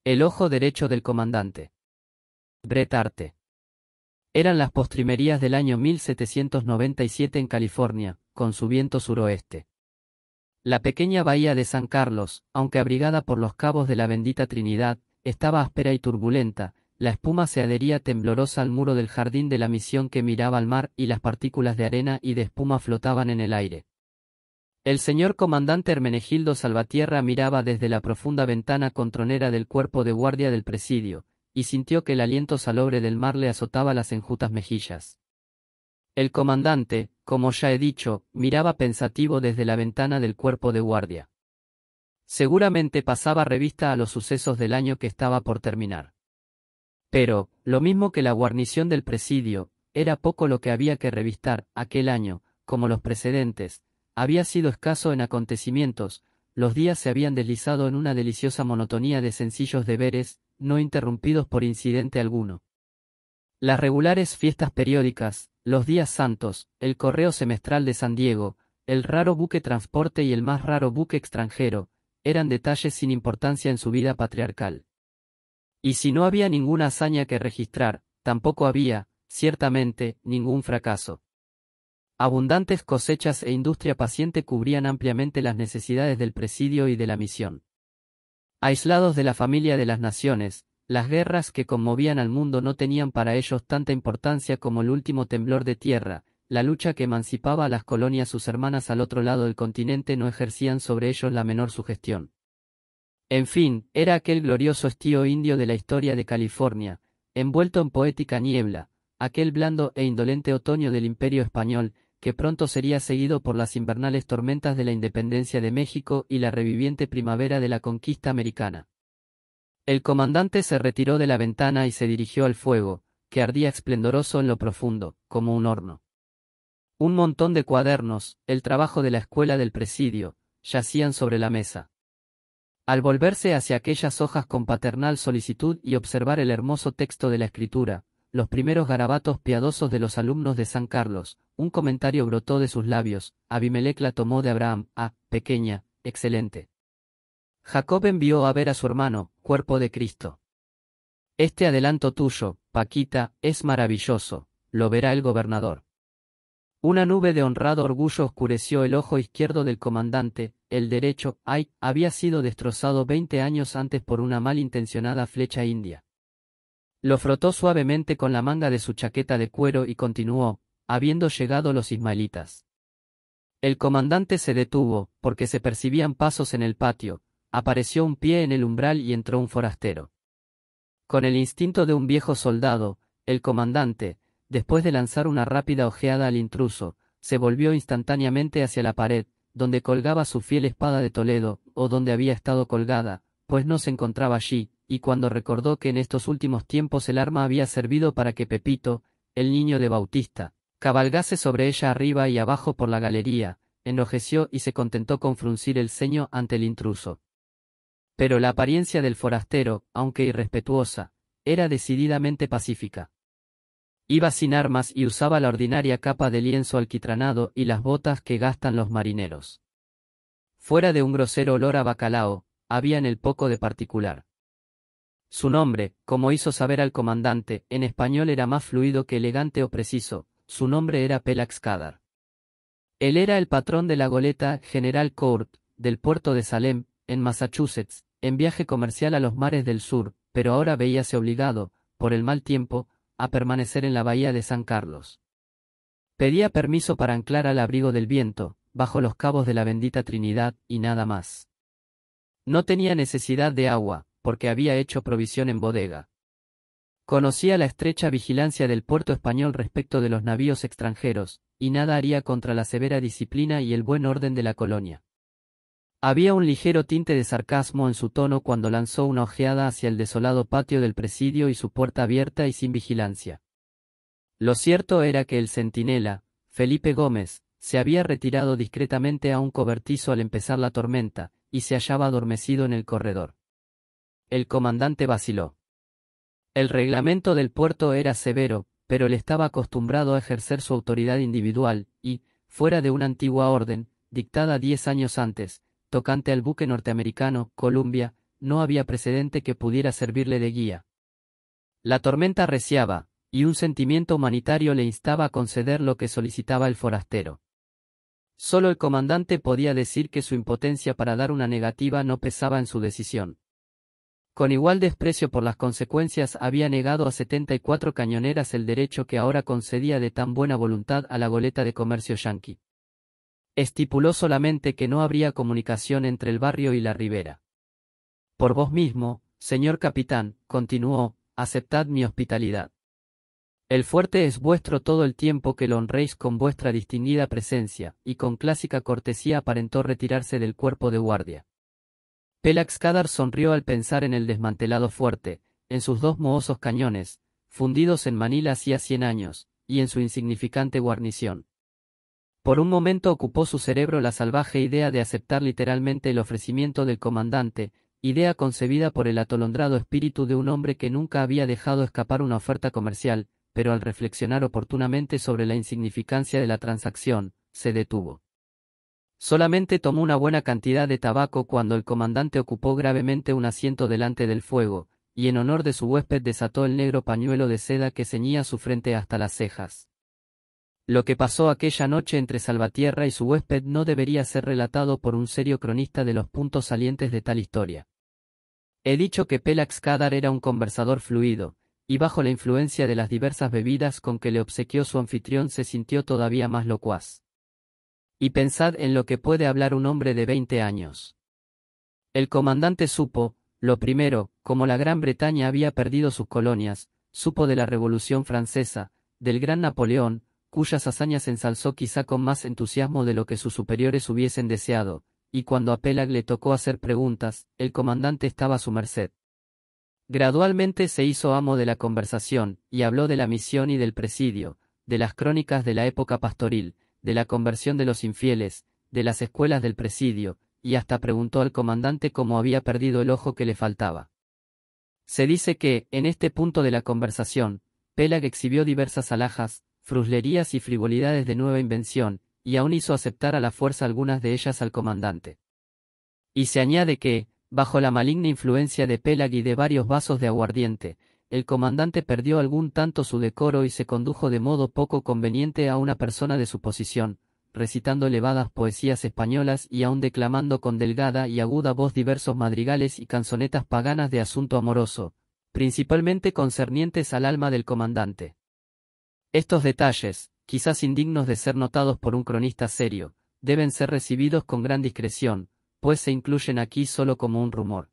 El ojo derecho del comandante. Bret Harte. Eran las postrimerías del año 1797 en California, con su viento suroeste. La pequeña bahía de San Carlos, aunque abrigada por los cabos de la bendita Trinidad, estaba áspera y turbulenta. La espuma se adhería temblorosa al muro del jardín de la misión que miraba al mar y las partículas de arena y de espuma flotaban en el aire. El señor comandante Hermenegildo Salvatierra miraba desde la profunda ventana contronera del cuerpo de guardia del presidio, y sintió que el aliento salobre del mar le azotaba las enjutas mejillas. El comandante, como ya he dicho, miraba pensativo desde la ventana del cuerpo de guardia. Seguramente pasaba revista a los sucesos del año que estaba por terminar. Pero, lo mismo que la guarnición del presidio, era poco lo que había que revistar. Aquel año, como los precedentes, había sido escaso en acontecimientos. Los días se habían deslizado en una deliciosa monotonía de sencillos deberes, no interrumpidos por incidente alguno. Las regulares fiestas periódicas, los días santos, el correo semestral de San Diego, el raro buque transporte y el más raro buque extranjero, eran detalles sin importancia en su vida patriarcal. Y si no había ninguna hazaña que registrar, tampoco había, ciertamente, ningún fracaso. Abundantes cosechas e industria paciente cubrían ampliamente las necesidades del presidio y de la misión. Aislados de la familia de las naciones, las guerras que conmovían al mundo no tenían para ellos tanta importancia como el último temblor de tierra. La lucha que emancipaba a las colonias sus hermanas al otro lado del continente no ejercían sobre ellos la menor sugestión. En fin, era aquel glorioso estío indio de la historia de California, envuelto en poética niebla, aquel blando e indolente otoño del Imperio Español, que pronto sería seguido por las invernales tormentas de la independencia de México y la reviviente primavera de la conquista americana. El comandante se retiró de la ventana y se dirigió al fuego, que ardía esplendoroso en lo profundo, como un horno. Un montón de cuadernos, el trabajo de la escuela del presidio, yacían sobre la mesa. Al volverse hacia aquellas hojas con paternal solicitud y observar el hermoso texto de la escritura, los primeros garabatos piadosos de los alumnos de San Carlos, un comentario brotó de sus labios. Abimelec la tomó de Abraham, pequeña, excelente. Jacob envió a ver a su hermano, cuerpo de Cristo. Este adelanto tuyo, Paquita, es maravilloso, lo verá el gobernador. Una nube de honrado orgullo oscureció el ojo izquierdo del comandante. El derecho, había sido destrozado 20 años antes por una malintencionada flecha india. Lo frotó suavemente con la manga de su chaqueta de cuero y continuó, habiendo llegado los ismaelitas. El comandante se detuvo, porque se percibían pasos en el patio, apareció un pie en el umbral y entró un forastero. Con el instinto de un viejo soldado, el comandante, después de lanzar una rápida ojeada al intruso, se volvió instantáneamente hacia la pared, donde colgaba su fiel espada de Toledo, o donde había estado colgada, pues no se encontraba allí, y cuando recordó que en estos últimos tiempos el arma había servido para que Pepito, el niño de Bautista, cabalgase sobre ella arriba y abajo por la galería, enrojeció y se contentó con fruncir el ceño ante el intruso. Pero la apariencia del forastero, aunque irrespetuosa, era decididamente pacífica. Iba sin armas y usaba la ordinaria capa de lienzo alquitranado y las botas que gastan los marineros. Fuera de un grosero olor a bacalao, había en él poco de particular. Su nombre, como hizo saber al comandante, en español era más fluido que elegante o preciso. Su nombre era Pelax Kadar. Él era el patrón de la goleta General Court, del puerto de Salem, en Massachusetts, en viaje comercial a los mares del sur, pero ahora veíase obligado, por el mal tiempo, a permanecer en la bahía de San Carlos. Pedía permiso para anclar al abrigo del viento, bajo los cabos de la bendita Trinidad, y nada más. No tenía necesidad de agua, porque había hecho provisión en bodega. Conocía la estrecha vigilancia del puerto español respecto de los navíos extranjeros, y nada haría contra la severa disciplina y el buen orden de la colonia. Había un ligero tinte de sarcasmo en su tono cuando lanzó una ojeada hacia el desolado patio del presidio y su puerta abierta y sin vigilancia. Lo cierto era que el centinela, Felipe Gómez, se había retirado discretamente a un cobertizo al empezar la tormenta, y se hallaba adormecido en el corredor. El comandante vaciló. El reglamento del puerto era severo, pero él estaba acostumbrado a ejercer su autoridad individual, y, fuera de una antigua orden, dictada 10 años antes, tocante al buque norteamericano, Columbia, no había precedente que pudiera servirle de guía. La tormenta arreciaba, y un sentimiento humanitario le instaba a conceder lo que solicitaba el forastero. Solo el comandante podía decir que su impotencia para dar una negativa no pesaba en su decisión. Con igual desprecio por las consecuencias había negado a 74 cañoneras el derecho que ahora concedía de tan buena voluntad a la goleta de comercio yanqui. Estipuló solamente que no habría comunicación entre el barrio y la ribera. Por vos mismo, señor capitán, continuó, aceptad mi hospitalidad. El fuerte es vuestro todo el tiempo que lo honréis con vuestra distinguida presencia, y con clásica cortesía aparentó retirarse del cuerpo de guardia. Pelag Skadar sonrió al pensar en el desmantelado fuerte, en sus 2 mohosos cañones, fundidos en Manila hacía 100 años, y en su insignificante guarnición. Por un momento ocupó su cerebro la salvaje idea de aceptar literalmente el ofrecimiento del comandante, idea concebida por el atolondrado espíritu de un hombre que nunca había dejado escapar una oferta comercial, pero al reflexionar oportunamente sobre la insignificancia de la transacción, se detuvo. Solamente tomó una buena cantidad de tabaco cuando el comandante ocupó gravemente un asiento delante del fuego, y en honor de su huésped desató el negro pañuelo de seda que ceñía su frente hasta las cejas. Lo que pasó aquella noche entre Salvatierra y su huésped no debería ser relatado por un serio cronista de los puntos salientes de tal historia. He dicho que Pelag Skadar era un conversador fluido, y bajo la influencia de las diversas bebidas con que le obsequió su anfitrión se sintió todavía más locuaz. Y pensad en lo que puede hablar un hombre de 20 años. El comandante supo, lo primero, como la Gran Bretaña había perdido sus colonias, supo de la Revolución Francesa, del gran Napoleón, cuyas hazañas ensalzó quizá con más entusiasmo de lo que sus superiores hubiesen deseado, y cuando a Pelag le tocó hacer preguntas, el comandante estaba a su merced. Gradualmente se hizo amo de la conversación, y habló de la misión y del presidio, de las crónicas de la época pastoril, de la conversión de los infieles, de las escuelas del presidio, y hasta preguntó al comandante cómo había perdido el ojo que le faltaba. Se dice que, en este punto de la conversación, Pelag exhibió diversas alhajas, fruslerías y frivolidades de nueva invención, y aún hizo aceptar a la fuerza algunas de ellas al comandante. Y se añade que, bajo la maligna influencia de Pelag y de varios vasos de aguardiente, el comandante perdió algún tanto su decoro y se condujo de modo poco conveniente a una persona de su posición, recitando elevadas poesías españolas y aun declamando con delgada y aguda voz diversos madrigales y canzonetas paganas de asunto amoroso, principalmente concernientes al alma del comandante. Estos detalles, quizás indignos de ser notados por un cronista serio, deben ser recibidos con gran discreción, pues se incluyen aquí solo como un rumor.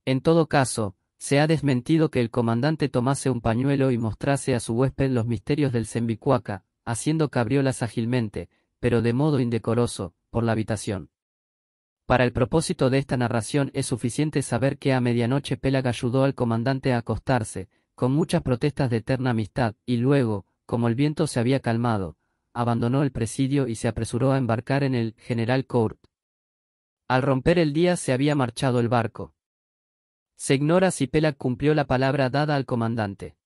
En todo caso, se ha desmentido que el comandante tomase un pañuelo y mostrase a su huésped los misterios del Sembicuaca, haciendo cabriolas ágilmente, pero de modo indecoroso, por la habitación. Para el propósito de esta narración es suficiente saber que a medianoche Pelag ayudó al comandante a acostarse, con muchas protestas de eterna amistad, y luego, como el viento se había calmado, abandonó el presidio y se apresuró a embarcar en el General Court. Al romper el día se había marchado el barco. Se ignora si Pelag cumplió la palabra dada al comandante.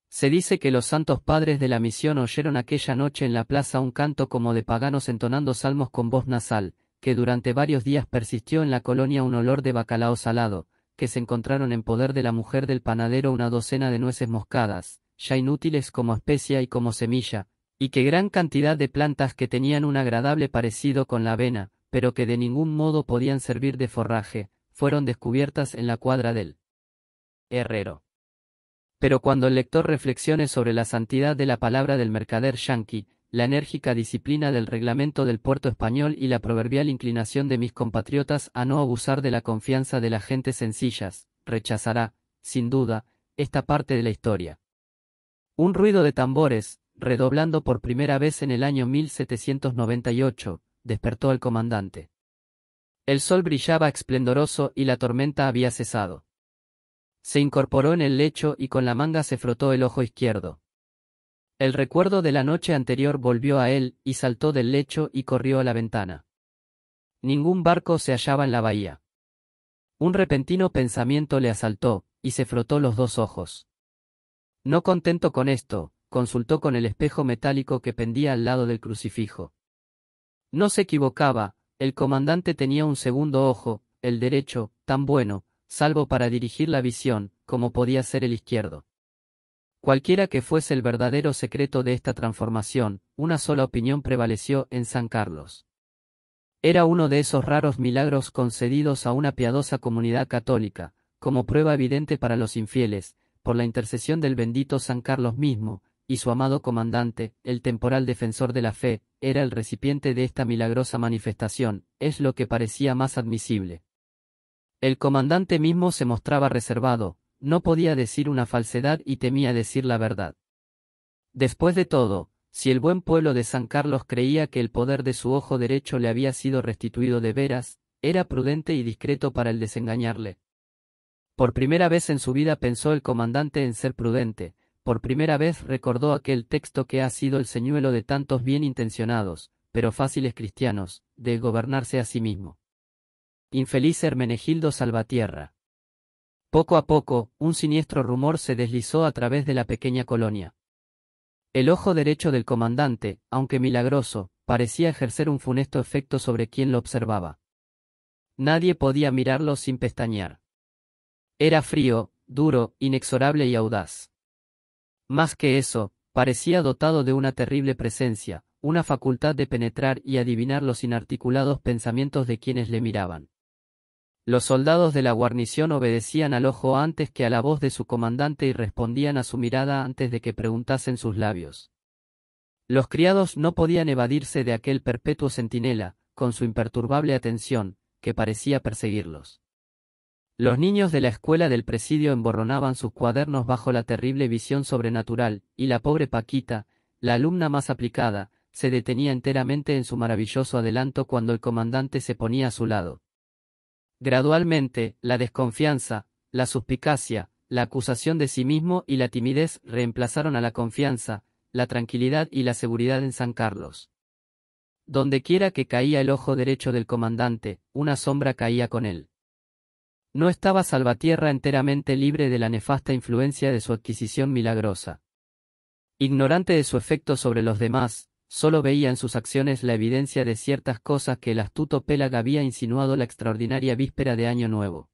Se dice que los santos padres de la misión oyeron aquella noche en la plaza un canto como de paganos entonando salmos con voz nasal, que durante varios días persistió en la colonia un olor de bacalao salado, que se encontraron en poder de la mujer del panadero una docena de nueces moscadas, ya inútiles como especia y como semilla, y que gran cantidad de plantas que tenían un agradable parecido con la avena, pero que de ningún modo podían servir de forraje, fueron descubiertas en la cuadra del herrero. Pero cuando el lector reflexione sobre la santidad de la palabra del mercader yanqui, la enérgica disciplina del reglamento del puerto español y la proverbial inclinación de mis compatriotas a no abusar de la confianza de las gentes sencillas, rechazará, sin duda, esta parte de la historia. Un ruido de tambores, redoblando por primera vez en el año 1798, despertó al comandante. El sol brillaba esplendoroso y la tormenta había cesado. Se incorporó en el lecho y con la manga se frotó el ojo izquierdo. El recuerdo de la noche anterior volvió a él, y saltó del lecho y corrió a la ventana. Ningún barco se hallaba en la bahía. Un repentino pensamiento le asaltó, y se frotó los 2 ojos. No contento con esto, consultó con el espejo metálico que pendía al lado del crucifijo. No se equivocaba, el comandante tenía un segundo ojo, el derecho, tan bueno, salvo para dirigir la visión, como podía ser el izquierdo. Cualquiera que fuese el verdadero secreto de esta transformación, una sola opinión prevaleció en San Carlos. Era uno de esos raros milagros concedidos a una piadosa comunidad católica, como prueba evidente para los infieles, por la intercesión del bendito San Carlos mismo, y su amado comandante, el temporal defensor de la fe, era el recipiente de esta milagrosa manifestación, es lo que parecía más admisible. El comandante mismo se mostraba reservado, no podía decir una falsedad y temía decir la verdad. Después de todo, si el buen pueblo de San Carlos creía que el poder de su ojo derecho le había sido restituido de veras, era prudente y discreto para el desengañarle. Por primera vez en su vida pensó el comandante en ser prudente, por primera vez recordó aquel texto que ha sido el señuelo de tantos bien intencionados, pero fáciles cristianos, de gobernarse a sí mismo. Infeliz Hermenegildo Salvatierra. Poco a poco, un siniestro rumor se deslizó a través de la pequeña colonia. El ojo derecho del comandante, aunque milagroso, parecía ejercer un funesto efecto sobre quien lo observaba. Nadie podía mirarlo sin pestañear. Era frío, duro, inexorable y audaz. Más que eso, parecía dotado de una terrible presencia, una facultad de penetrar y adivinar los inarticulados pensamientos de quienes le miraban. Los soldados de la guarnición obedecían al ojo antes que a la voz de su comandante y respondían a su mirada antes de que preguntasen sus labios. Los criados no podían evadirse de aquel perpetuo centinela, con su imperturbable atención, que parecía perseguirlos. Los niños de la escuela del presidio emborronaban sus cuadernos bajo la terrible visión sobrenatural, y la pobre Paquita, la alumna más aplicada, se detenía enteramente en su maravilloso adelanto cuando el comandante se ponía a su lado. Gradualmente, la desconfianza, la suspicacia, la acusación de sí mismo y la timidez reemplazaron a la confianza, la tranquilidad y la seguridad en San Carlos. Dondequiera que caía el ojo derecho del comandante, una sombra caía con él. No estaba Salvatierra enteramente libre de la nefasta influencia de su adquisición milagrosa. Ignorante de su efecto sobre los demás, solo veía en sus acciones la evidencia de ciertas cosas que el astuto Pélaga había insinuado la extraordinaria víspera de Año Nuevo.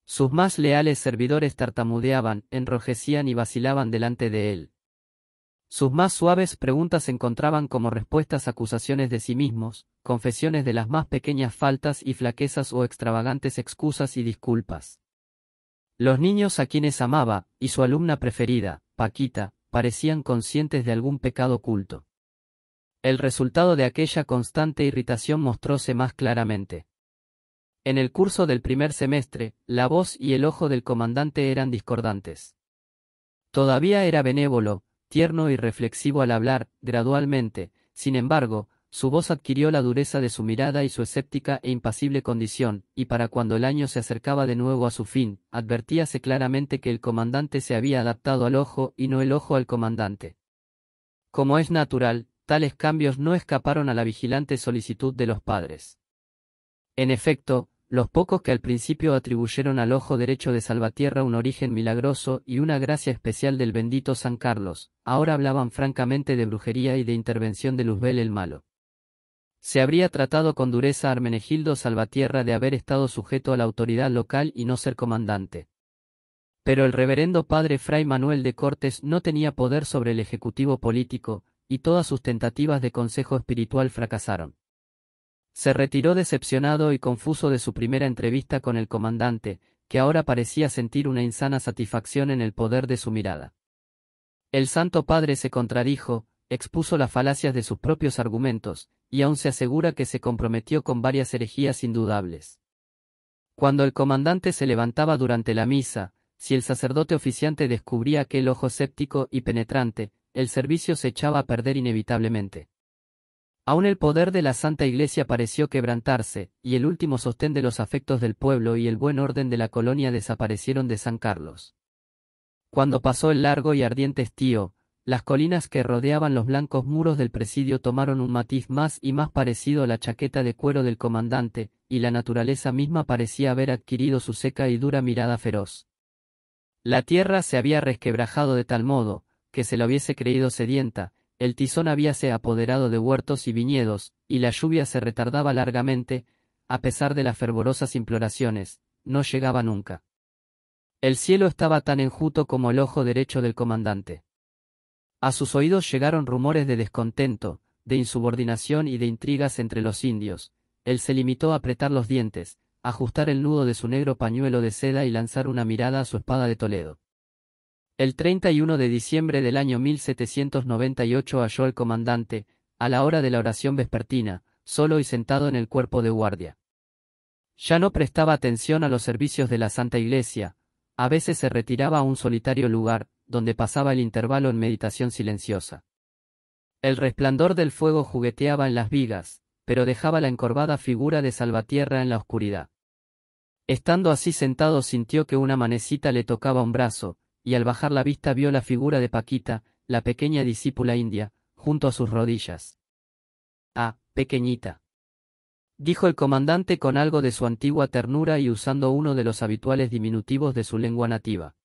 Sus más leales servidores tartamudeaban, enrojecían y vacilaban delante de él. Sus más suaves preguntas encontraban como respuestas acusaciones de sí mismos, confesiones de las más pequeñas faltas y flaquezas o extravagantes excusas y disculpas. Los niños a quienes amaba, y su alumna preferida, Paquita, parecían conscientes de algún pecado oculto. El resultado de aquella constante irritación mostróse más claramente. En el curso del primer semestre, la voz y el ojo del comandante eran discordantes. Todavía era benévolo, tierno y reflexivo al hablar, gradualmente, sin embargo, su voz adquirió la dureza de su mirada y su escéptica e impasible condición, y para cuando el año se acercaba de nuevo a su fin, advertíase claramente que el comandante se había adaptado al ojo y no el ojo al comandante. Como es natural, tales cambios no escaparon a la vigilante solicitud de los padres. En efecto, los pocos que al principio atribuyeron al ojo derecho de Salvatierra un origen milagroso y una gracia especial del bendito San Carlos, ahora hablaban francamente de brujería y de intervención de Luzbel el malo. Se habría tratado con dureza a Hermenegildo Salvatierra de haber estado sujeto a la autoridad local y no ser comandante. Pero el reverendo padre Fray Manuel de Cortes no tenía poder sobre el ejecutivo político, y todas sus tentativas de consejo espiritual fracasaron. Se retiró decepcionado y confuso de su primera entrevista con el comandante, que ahora parecía sentir una insana satisfacción en el poder de su mirada. El Santo Padre se contradijo, expuso las falacias de sus propios argumentos, y aún se asegura que se comprometió con varias herejías indudables. Cuando el comandante se levantaba durante la misa, si el sacerdote oficiante descubría aquel ojo escéptico y penetrante, el servicio se echaba a perder inevitablemente. Aún el poder de la Santa Iglesia pareció quebrantarse, y el último sostén de los afectos del pueblo y el buen orden de la colonia desaparecieron de San Carlos. Cuando pasó el largo y ardiente estío, las colinas que rodeaban los blancos muros del presidio tomaron un matiz más y más parecido a la chaqueta de cuero del comandante, y la naturaleza misma parecía haber adquirido su seca y dura mirada feroz. La tierra se había resquebrajado de tal modo, que se la hubiese creído sedienta. El tizón habíase apoderado de huertos y viñedos, y la lluvia se retardaba largamente, a pesar de las fervorosas imploraciones, no llegaba nunca. El cielo estaba tan enjuto como el ojo derecho del comandante. A sus oídos llegaron rumores de descontento, de insubordinación y de intrigas entre los indios. Él se limitó a apretar los dientes, ajustar el nudo de su negro pañuelo de seda y lanzar una mirada a su espada de Toledo. El 31 de diciembre del año 1798 halló al comandante, a la hora de la oración vespertina, solo y sentado en el cuerpo de guardia. Ya no prestaba atención a los servicios de la Santa Iglesia, a veces se retiraba a un solitario lugar, donde pasaba el intervalo en meditación silenciosa. El resplandor del fuego jugueteaba en las vigas, pero dejaba la encorvada figura de Salvatierra en la oscuridad. Estando así sentado sintió que una manecita le tocaba un brazo, y al bajar la vista vio la figura de Paquita, la pequeña discípula india, junto a sus rodillas. «Ah, pequeñita», dijo el comandante con algo de su antigua ternura y usando uno de los habituales diminutivos de su lengua nativa.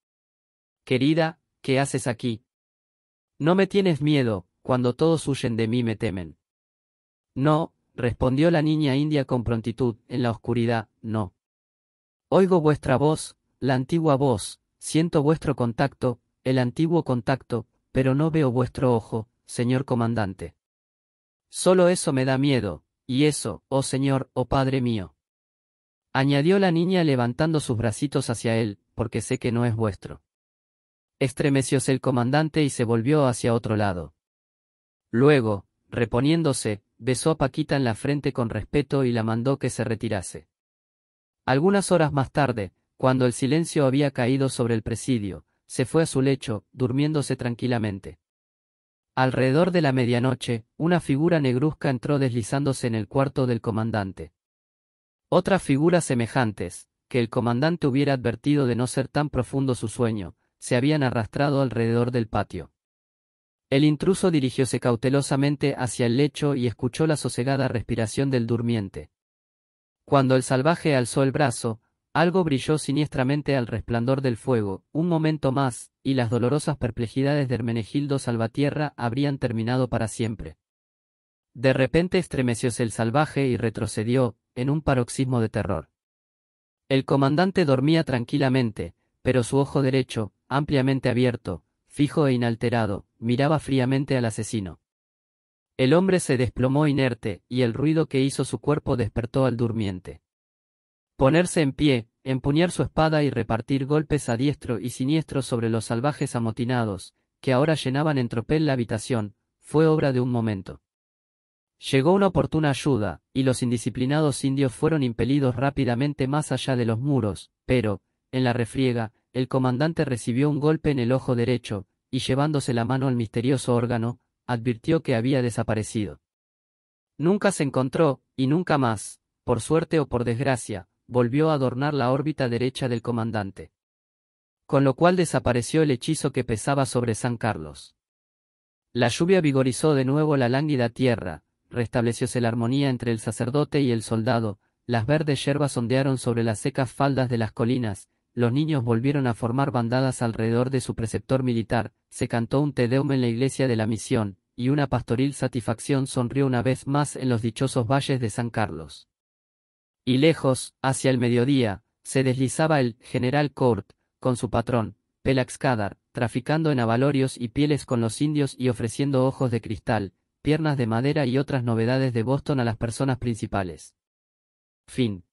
«Querida, ¿qué haces aquí? No me tienes miedo, cuando todos huyen de mí me temen». «No», respondió la niña india con prontitud, en la oscuridad, «no. Oigo vuestra voz, la antigua voz, siento vuestro contacto, el antiguo contacto, pero no veo vuestro ojo, señor comandante. Solo eso me da miedo, y eso, oh señor, oh padre mío», añadió la niña levantando sus bracitos hacia él, «porque sé que no es vuestro». Estremecióse el comandante y se volvió hacia otro lado. Luego, reponiéndose, besó a Paquita en la frente con respeto y la mandó que se retirase. Algunas horas más tarde, cuando el silencio había caído sobre el presidio, se fue a su lecho, durmiéndose tranquilamente. Alrededor de la medianoche, una figura negruzca entró deslizándose en el cuarto del comandante. Otras figuras semejantes, que el comandante hubiera advertido de no ser tan profundo su sueño, se habían arrastrado alrededor del patio. El intruso dirigióse cautelosamente hacia el lecho y escuchó la sosegada respiración del durmiente. Cuando el salvaje alzó el brazo, algo brilló siniestramente al resplandor del fuego, un momento más, y las dolorosas perplejidades de Hermenegildo Salvatierra habrían terminado para siempre. De repente estremecióse el salvaje y retrocedió, en un paroxismo de terror. El comandante dormía tranquilamente, pero su ojo derecho, ampliamente abierto, fijo e inalterado, miraba fríamente al asesino. El hombre se desplomó inerte, y el ruido que hizo su cuerpo despertó al durmiente. Ponerse en pie, empuñar su espada y repartir golpes a diestro y siniestro sobre los salvajes amotinados, que ahora llenaban en tropel la habitación, fue obra de un momento. Llegó una oportuna ayuda, y los indisciplinados indios fueron impelidos rápidamente más allá de los muros, pero, en la refriega, el comandante recibió un golpe en el ojo derecho, y llevándose la mano al misterioso órgano, advirtió que había desaparecido. Nunca se encontró, y nunca más, por suerte o por desgracia, volvió a adornar la órbita derecha del comandante. Con lo cual desapareció el hechizo que pesaba sobre San Carlos. La lluvia vigorizó de nuevo la lánguida tierra, restablecióse la armonía entre el sacerdote y el soldado, las verdes yerbas ondearon sobre las secas faldas de las colinas, los niños volvieron a formar bandadas alrededor de su preceptor militar, se cantó un Te Deum en la iglesia de la misión, y una pastoril satisfacción sonrió una vez más en los dichosos valles de San Carlos. Y lejos, hacia el mediodía, se deslizaba el general Court, con su patrón, Pelax Kadar, traficando en abalorios y pieles con los indios y ofreciendo ojos de cristal, piernas de madera y otras novedades de Boston a las personas principales. Fin.